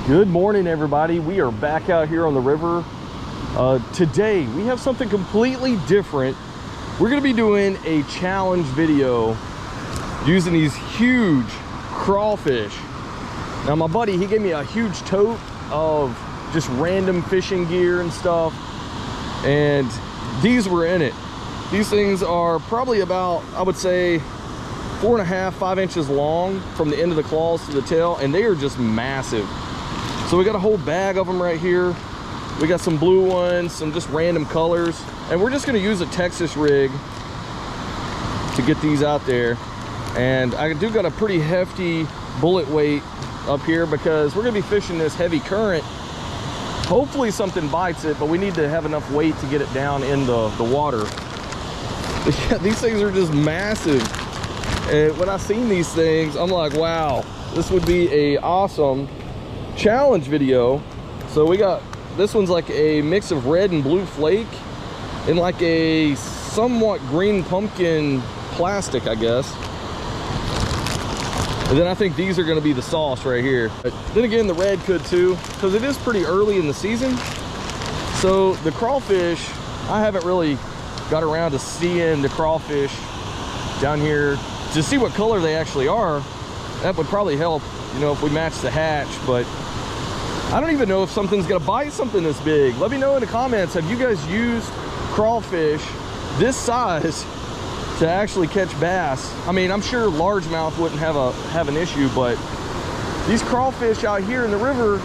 Good morning, everybody. We are back out here on the river. Today we have something completely different. We're going to be doing a challenge video using these huge crawfish. Now my buddy, he gave me a huge tote of just random fishing gear and stuff, and these were in it. These things are probably about, I would say, 4.5 to 5 inches long from the end of the claws to the tail, and they are just massive. So we got a whole bag of them right here. We got some blue ones, some just random colors, and we're just going to use a Texas rig to get these out there. And I do got a pretty hefty bullet weight up here because we're going to be fishing this heavy current. Hopefully something bites it, but we need to have enough weight to get it down in the water. But yeah, these things are just massive. And when I seen these things, I'm like, wow, this would be a awesome challenge video. So we got, this one's like a mix of red and blue flake and like a somewhat green pumpkin plastic, I guess. And then I think these are going to be the sauce right here. But then again, the red could too, because it is pretty early in the season. So the crawfish, I haven't really got around to seeing the crawfish down here to see what color they actually are. That would probably help, you know, if we match the hatch. But I don't even know if something's gonna bite something this big. Let me know in the comments, have you guys used crawfish this size to actually catch bass? I mean, I'm sure largemouth wouldn't have an issue, but these crawfish out here in the river,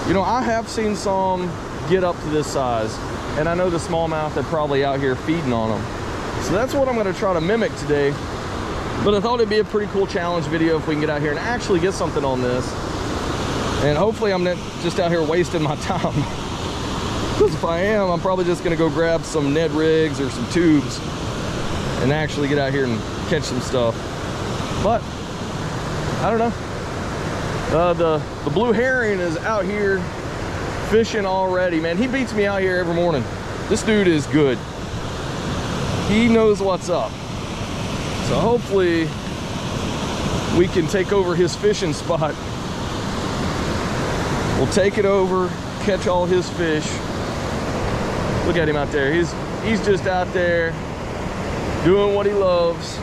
you know, I have seen some get up to this size, and I know the smallmouth are probably out here feeding on them. So that's what I'm gonna try to mimic today. But I thought it'd be a pretty cool challenge video if we can get out here and actually get something on this. And hopefully I'm not just out here wasting my time. Because if I am, I'm probably just gonna go grab some Ned rigs or some tubes and actually get out here and catch some stuff. But I don't know. The blue herring is out here fishing already, man. He beats me out here every morning. This dude is good. He knows what's up. So hopefully we can take over his fishing spot. We'll take it over, catch all his fish. Look at him out there. He's just out there doing what he loves.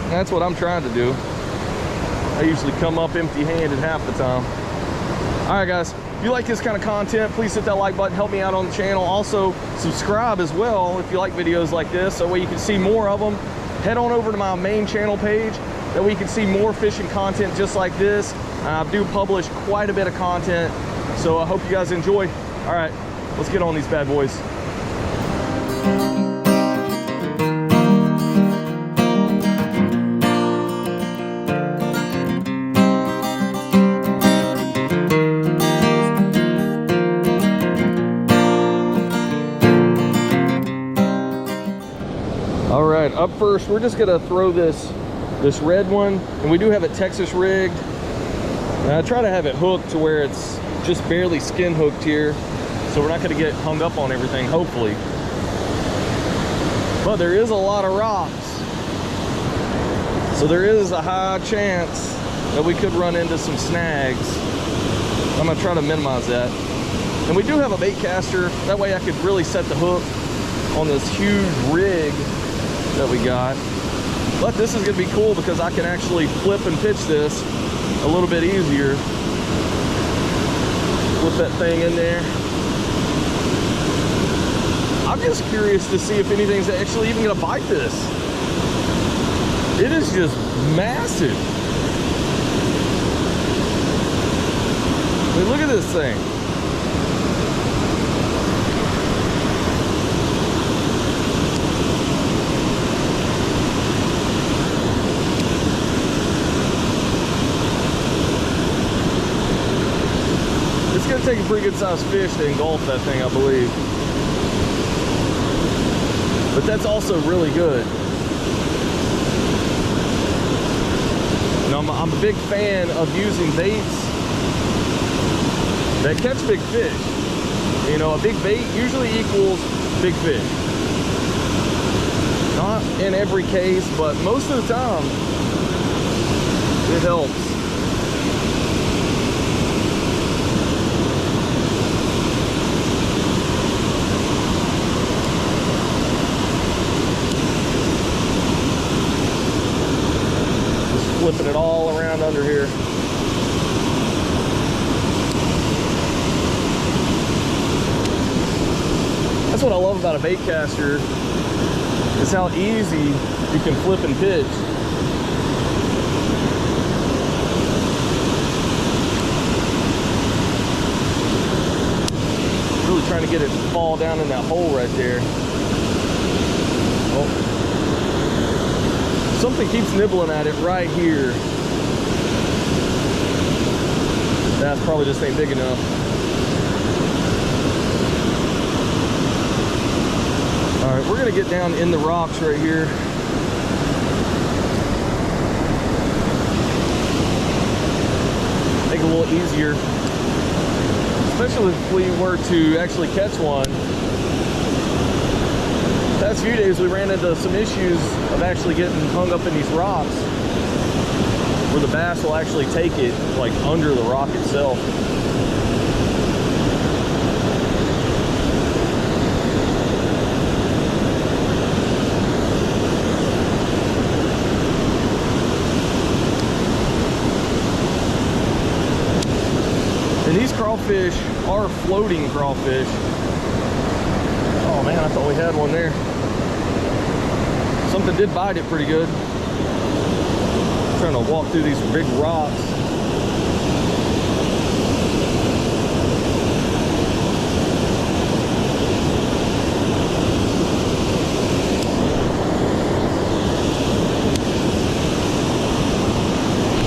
That's what I'm trying to do. I usually come up empty-handed half the time. All right, guys. If you like this kind of content, please hit that like button. Help me out on the channel. Also, subscribe as well if you like videos like this. That way you can see more of them. Head on over to my main channel page. That way you can see more fishing content just like this. I do publish quite a bit of content. So I hope you guys enjoy. All right, let's get on these bad boys. All right, up first, we're just gonna throw this red one, and we do have it Texas rigged. And I try to have it hooked to where it's just barely skin hooked here, so we're not going to get hung up on everything, hopefully. But there is a lot of rocks, so there is a high chance that we could run into some snags. I'm going to try to minimize that. And we do have a bait caster, that way I could really set the hook on this huge rig that we got. But this is going to be cool because I can actually flip and pitch this a little bit easier. Flip that thing in there. I'm just curious to see if anything's actually even gonna bite this. It is just massive. I mean, look at this thing. It's gonna take a pretty good sized fish to engulf that thing, I believe. But that's also really good. You know, I'm a big fan of using baits that catch big fish. You know, a big bait usually equals big fish. Not in every case, but most of the time, it helps. That's what I love about a bait caster, is how easy you can flip and pitch. Really trying to get it to fall down in that hole right there. Oh. Something keeps nibbling at it right here. That's probably just ain't big enough. All right, we're gonna get down in the rocks right here. Make it a little easier, especially if we were to actually catch one. The past few days we ran into some issues of actually getting hung up in these rocks, where the bass will actually take it like under the rock itself. And these crawfish are floating crawfish. Oh man, I thought we had one there. Something did bite it pretty good. Trying to walk through these big rocks.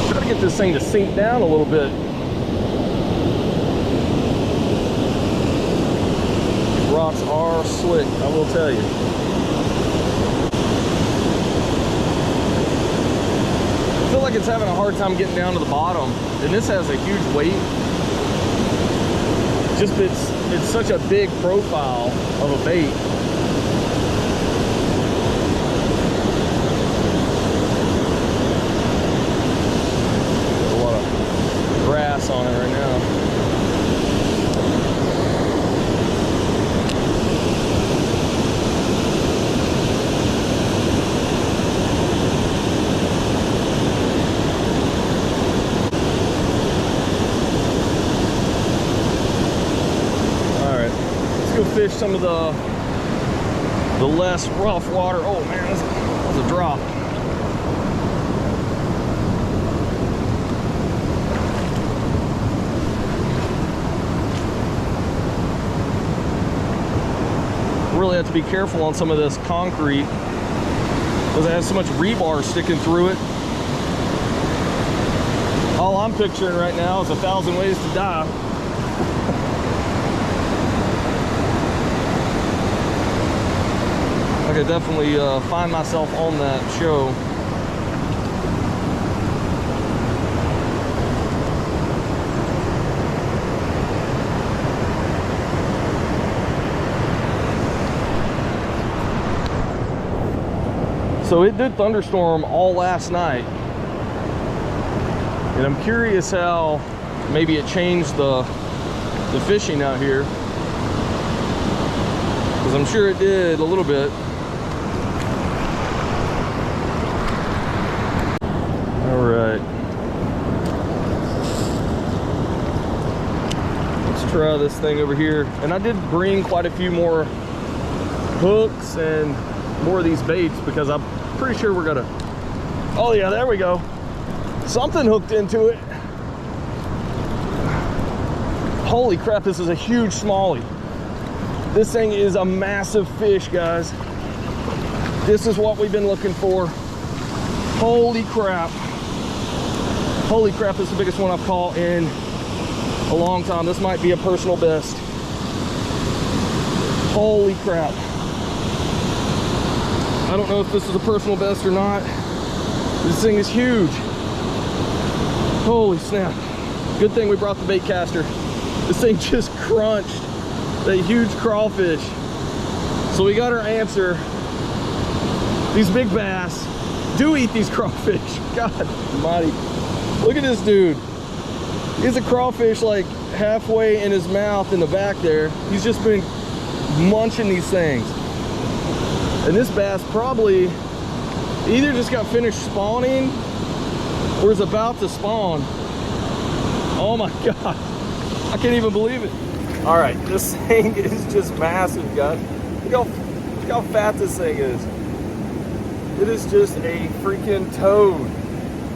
Try to get this thing to sink down a little bit. Rocks are slick, I will tell you. I feel like it's having a hard time getting down to the bottom, and this has a huge weight. Just it's such a big profile of a bait. There's a lot of grass on it right now. Fish some of the less rough water. Oh man, that was a drop. Really have to be careful on some of this concrete because it has so much rebar sticking through it. All I'm picturing right now is 1,000 ways to die. I could definitely find myself on that show. So it did thunderstorm all last night, and I'm curious how maybe it changed the fishing out here, because I'm sure it did a little bit. Try this thing over here, and I did bring quite a few more hooks and more of these baits because I'm pretty sure we're gonna, oh yeah, there we go, something hooked into it. Holy crap, this is a huge smallie. This thing is a massive fish, guys. This is what we've been looking for. Holy crap. Holy crap, this is the biggest one I've caught in a long time. This might be a personal best. Holy crap. I don't know if this is a personal best or not. This thing is huge. Holy snap. Good thing we brought the bait caster. This thing just crunched that huge crawfish. So we got our answer. These big bass do eat these crawfish. God almighty. Look at this dude. He has a crawfish like halfway in his mouth in the back there. He's just been munching these things. And this bass probably either just got finished spawning or is about to spawn. Oh my God. I can't even believe it. All right, this thing is just massive, guys. Look how fat this thing is. It is just a freaking toad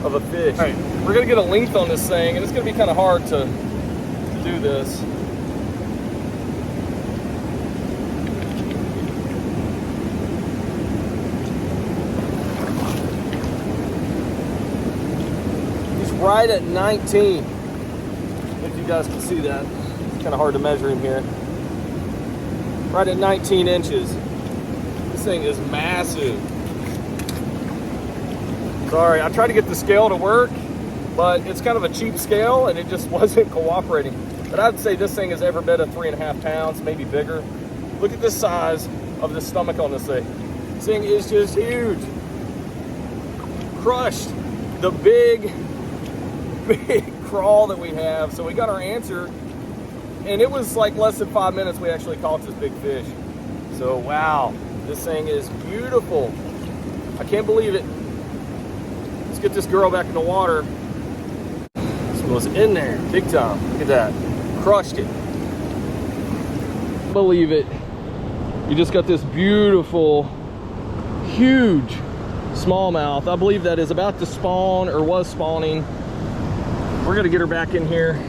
of a fish. All right, we're gonna get a length on this thing, and it's gonna be kind of hard to do this. He's right at 19. If you guys can see that. It's kind of hard to measure him here. Right at 19 inches. This thing is massive. Sorry, I tried to get the scale to work, but it's kind of a cheap scale and it just wasn't cooperating. But I'd say this thing has ever been 3.5 pounds, maybe bigger. Look at the size of the stomach on this thing. This thing is just huge. Crushed the big crawl that we have. So we got our answer, and it was like less than 5 minutes we actually caught this big fish. So wow, this thing is beautiful. I can't believe it. Let's get this girl back in the water. This was in there big time. Look at that. Crushed it. Believe it. You just got this beautiful, huge smallmouth. I believe that is about to spawn or was spawning. We're gonna get her back in here.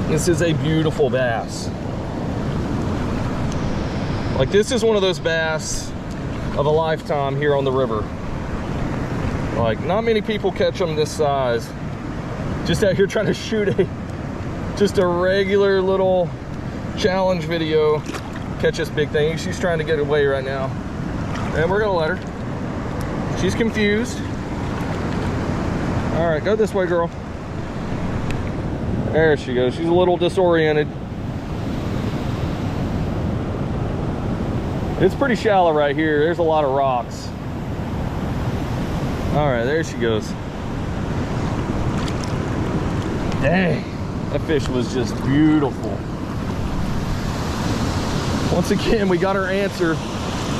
This is a beautiful bass. Like, this is one of those bass of a lifetime here on the river. Like, not many people catch them this size. Just out here trying to shoot just a regular little challenge video. Catch this big thing. She's trying to get away right now. And we're gonna let her. She's confused. All right, go this way, girl. There she goes. She's a little disoriented. It's pretty shallow right here. There's a lot of rocks. All right, there she goes. Dang, that fish was just beautiful. Once again, we got our answer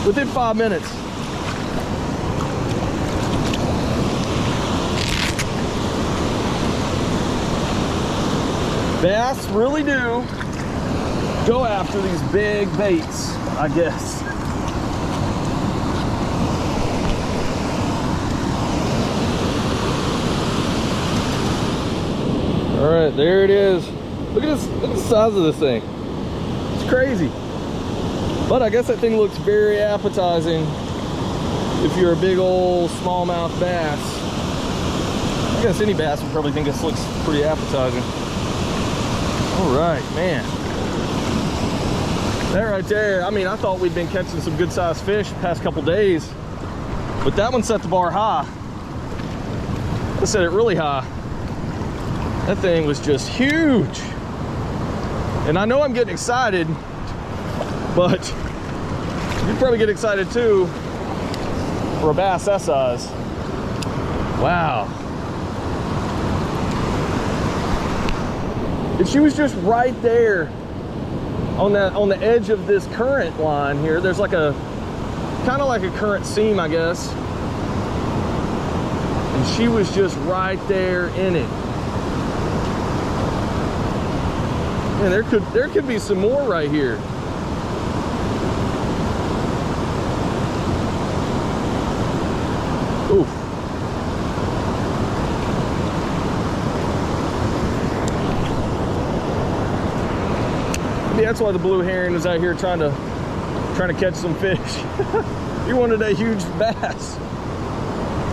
within 5 minutes. Bass really do go after these big baits, I guess. All right, there it is. Look at this, look at the size of this thing. It's crazy. But I guess that thing looks very appetizing if you're a big old smallmouth bass. I guess any bass would probably think this looks pretty appetizing. All right, man. That right there, I mean, I thought we'd been catching some good sized fish the past couple days, but that one set the bar high. I set it really high. That thing was just huge. And I know I'm getting excited, but you'd probably get excited too for a bass that size. Wow. And she was just right there on the edge of this current line here. There's like a kind of like a current seam, I guess. And she was just right there in it. And there could be some more right here. Oof. Maybe that's why the blue heron is out here trying to catch some fish. He wanted a huge bass.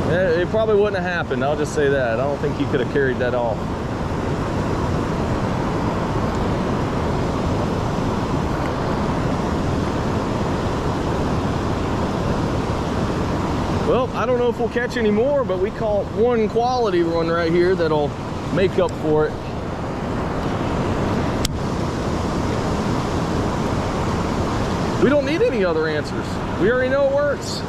It probably wouldn't have happened. I'll just say that. I don't think he could have carried that off. Well, I don't know if we'll catch any more, but we caught one quality one right here that'll make up for it. We don't need any other answers. We already know it works.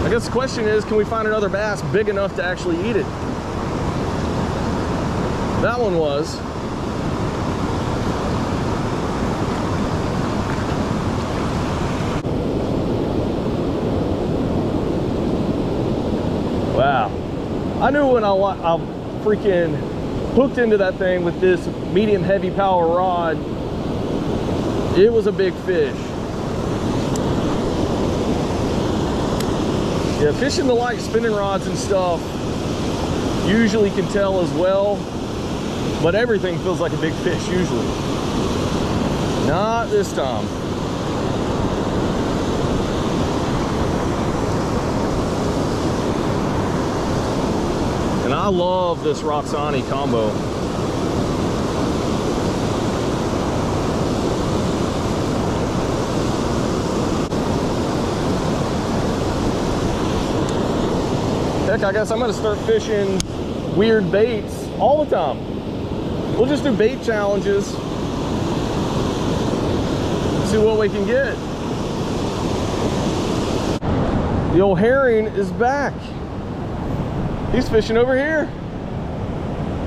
I guess the question is, can we find another bass big enough to actually eat it? That one was. Wow. I knew when I freaking hooked into that thing with this medium heavy power rod It was a big fish. Yeah, fishing the light spinning rods and stuff usually can tell as well, but everything feels like a big fish usually. Not this time. And I love this Roxani combo. Heck, I guess I'm gonna start fishing weird baits all the time. We'll just do bait challenges, see what we can get. The old herring is back. He's fishing over here.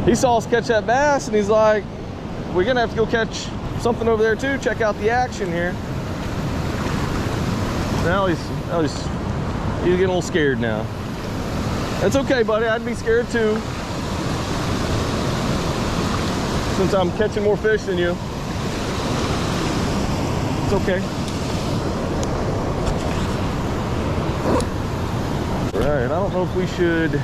He saw us catch that bass and he's like, we're gonna have to go catch something over there too. Check out the action here. Now he's getting a little scared now. That's okay, buddy. I'd be scared too, since I'm catching more fish than you. It's okay. All right, I don't know if we should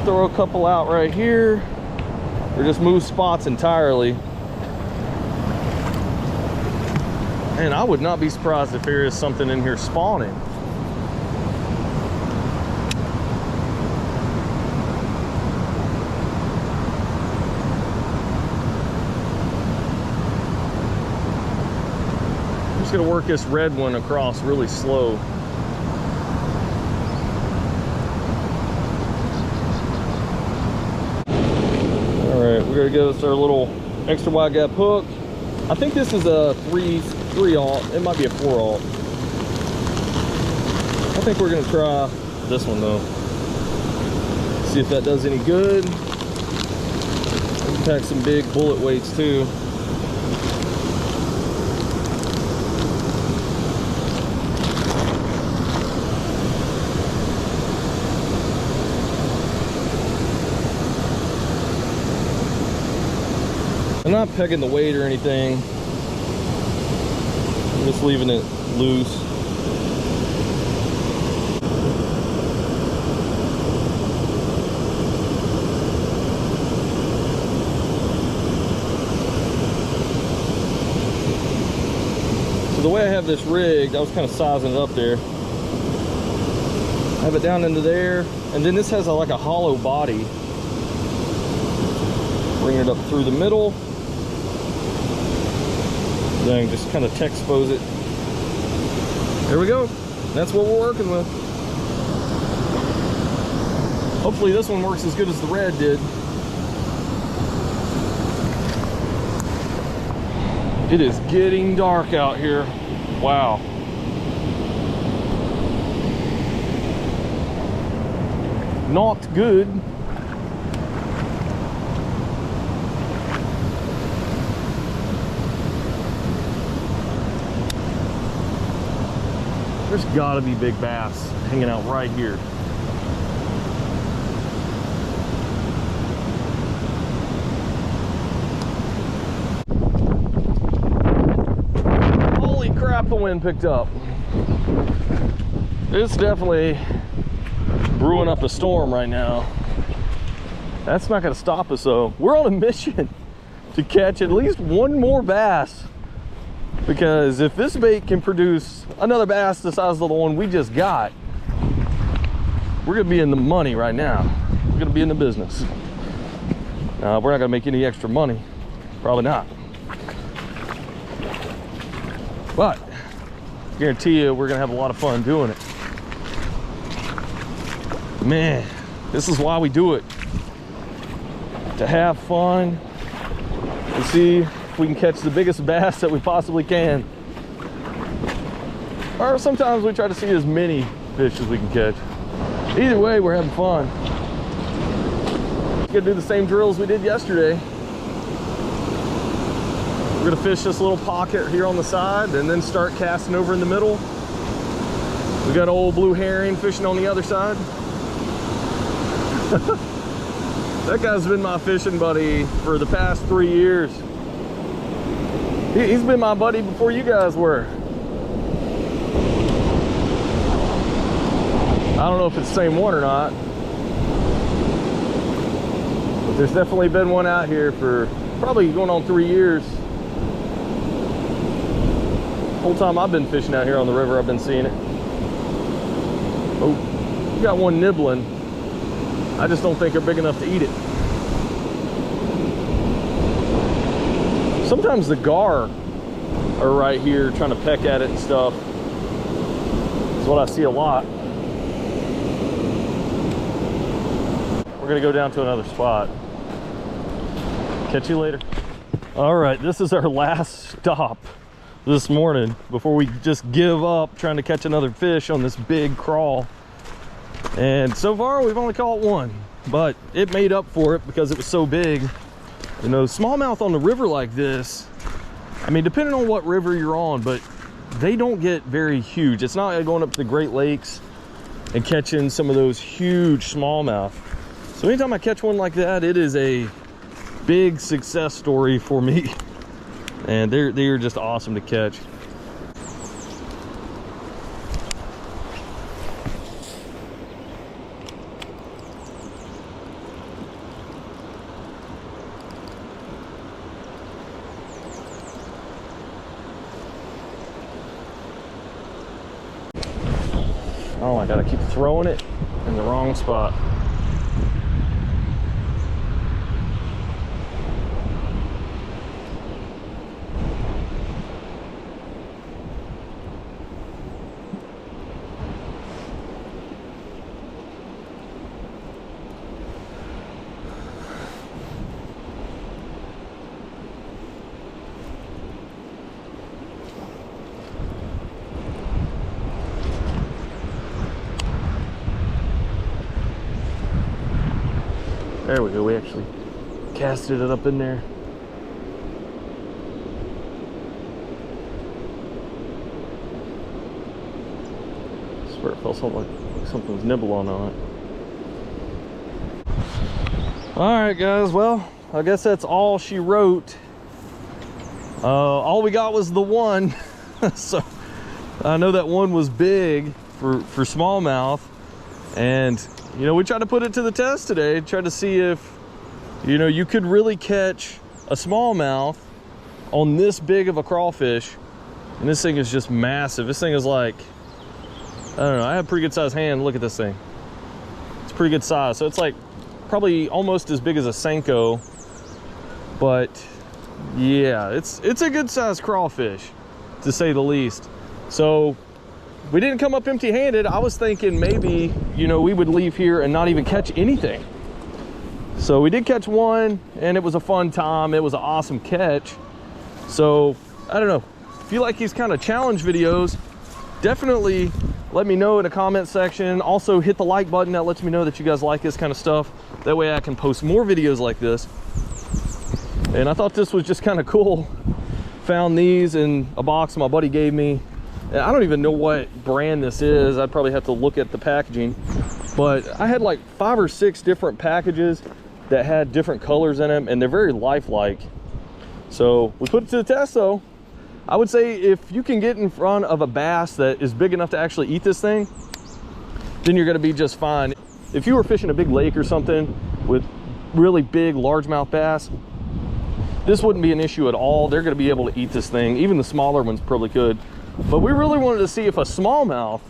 throw a couple out right here or just move spots entirely. And I would not be surprised if there is something in here spawning. I'm just gonna work this red one across really slow. We're gonna give us our little extra wide gap hook. I think this is a 3/aught. It might be a 4/aught. I think we're gonna try this one though. See if that does any good. We can pack some big bullet weights too. I'm not pegging the weight or anything. I'm just leaving it loose. So the way I have this rigged, I was kind of sizing it up there. I have it down into there, and then this has like a hollow body. Bring it up through the middle. Then just kind of Texpose it. There we go. That's what we're working with. Hopefully this one works as good as the red did. It is getting dark out here. Wow. Not good. There's gotta be big bass hanging out right here. Holy crap, the wind picked up. It's definitely brewing up a storm right now. That's not gonna stop us though. We're on a mission to catch at least one more bass. Because if this bait can produce another bass the size of the one we just got, we're gonna be in the money right now. We're gonna be in the business. We're not gonna make any extra money. Probably not. But I guarantee you we're gonna have a lot of fun doing it. Man, this is why we do it. To have fun and see if we can catch the biggest bass that we possibly can. Or sometimes we try to see as many fish as we can catch. Either way, we're having fun. We're gonna do the same drills we did yesterday. We're gonna fish this little pocket here on the side and then start casting over in the middle. We got old blue herring fishing on the other side. That guy's been my fishing buddy for the past 3 years. He's been my buddy before you guys were. I don't know if it's the same one or not, but there's definitely been one out here for probably going on 3 years. The whole time I've been fishing out here on the river, I've been seeing it. Oh, we got one nibbling. I just don't think they're big enough to eat it. Sometimes the gar are right here trying to peck at it and stuff. That's what I see a lot. We're gonna go down to another spot. Catch you later. All right, this is our last stop this morning before we just give up trying to catch another fish on this big crawl. And so far we've only caught one, but it made up for it because it was so big. You know, smallmouth on the river like this, I mean, depending on what river you're on, but they don't get very huge. It's not like going up to the Great Lakes and catching some of those huge smallmouth. So anytime I catch one like that, it is a big success story for me. And they're just awesome to catch. Oh, I gotta keep throwing it in the wrong spot. There we go, we actually casted it up in there. I swear it felt something like something was nibbling on it. All right, guys, well, I guess that's all she wrote. All we got was the one. So I know that one was big for smallmouth, and you know, we tried to put it to the test today, tried to see if, you know, you could really catch a smallmouth on this big of a crawfish. And this thing is just massive. This thing is like, I don't know, I have a pretty good sized hand. Look at this thing. It's pretty good size. So it's like probably almost as big as a Senko. But yeah, it's a good sized crawfish, to say the least. So we didn't come up empty-handed. I was thinking maybe, you know, we would leave here and not even catch anything. So we did catch one, and it was a fun time. It was an awesome catch. So I don't know, if you like these kind of challenge videos, definitely let me know in the comment section. Also hit the like button. That lets me know that you guys like this kind of stuff. That way I can post more videos like this. And I thought this was just kind of cool. Found these in a box my buddy gave me. I don't even know what brand this is. I'd probably have to look at the packaging, but I had like 5 or 6 different packages that had different colors in them, and they're very lifelike. So we put it to the test though. I would say if you can get in front of a bass that is big enough to actually eat this thing, then you're gonna be just fine. If you were fishing a big lake or something with really big largemouth bass, this wouldn't be an issue at all. They're gonna be able to eat this thing. Even the smaller ones probably could. But we really wanted to see if a smallmouth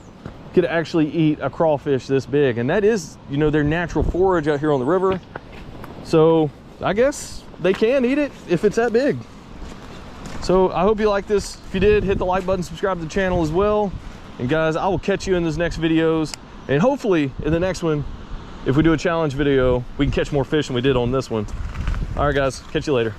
could actually eat a crawfish this big. And that is, you know, their natural forage out here on the river. So I guess they can eat it if it's that big. So I hope you like this. If you did, hit the like button, subscribe to the channel as well. And guys, I will catch you in those next videos. And hopefully in the next one, if we do a challenge video, we can catch more fish than we did on this one. All right, guys, catch you later.